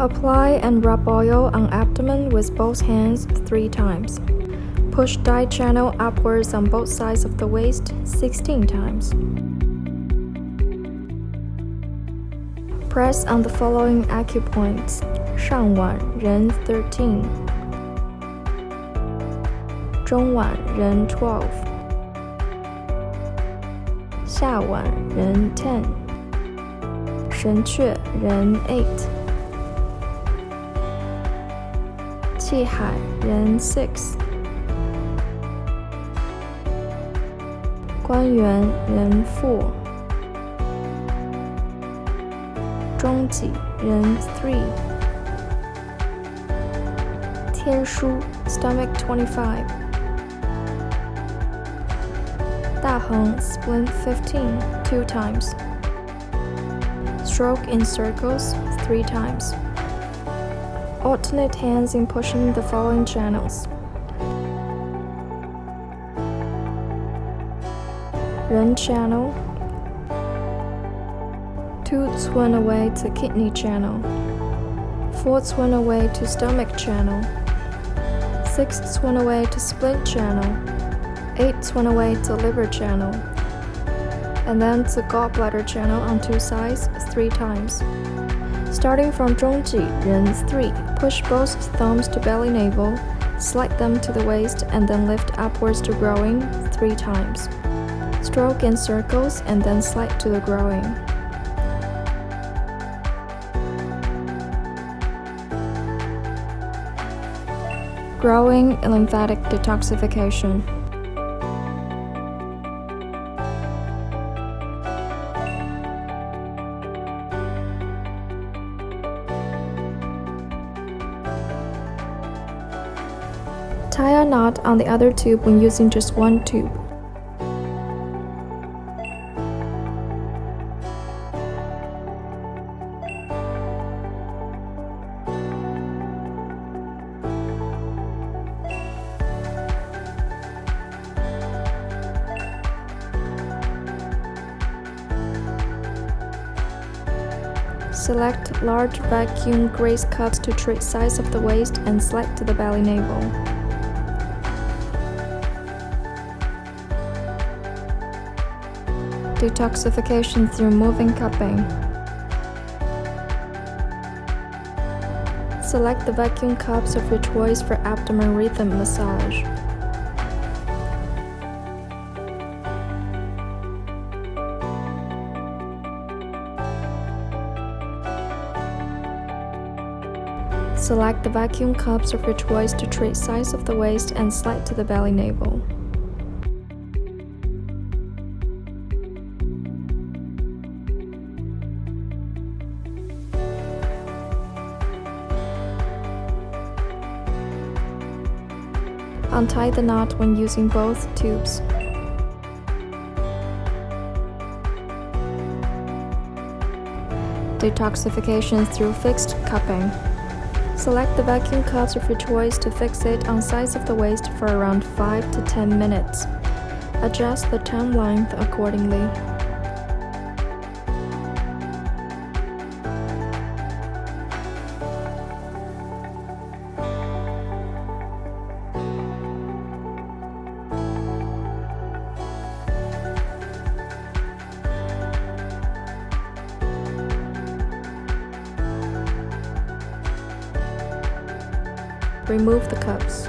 Apply and rub oil on abdomen with both hands 3 times. Push dye channel upwards on both sides of the waist 16 times. Press on the following acupoints: 上脘人13, 中脘人12, 下脘人10, 神阙人8, 气海人6, 关元人4, 中脊人3, 天枢 stomach 25, 大横 spleen 15 2 times. Stroke in circles 3 times. Alternate hands in pushing the following channels: 人 channel, 2 twin away to kidney channel, 4 twin away to stomach channel, 6 twin away to spleen channel, 8 twin away to liver channel, and then to gallbladder channel on 2 sides 3 times. Starting from 中脊人3, push both thumbs to belly navel, slide them to the waist, and then lift upwards to growing 3 times. Stroke in circles and then slide to the growing. Growing and lymphatic detoxification. Tie a knot on the other tube when using just one tube. Select large vacuum grease cups to treat sides of the waist and slide to the belly navel. Detoxification through moving cupping. Select the vacuum cups of your choice for abdomen rhythm massage. Select the vacuum cups of your choice to treat sides of the waist and slide to the belly navel. Untie the knot when using both tubes. Detoxification through fixed cupping. Select the vacuum cups of your choice to fix it on sides of the waist for around 5 to 10 minutes. Adjust the time length accordingly. Remove the cups.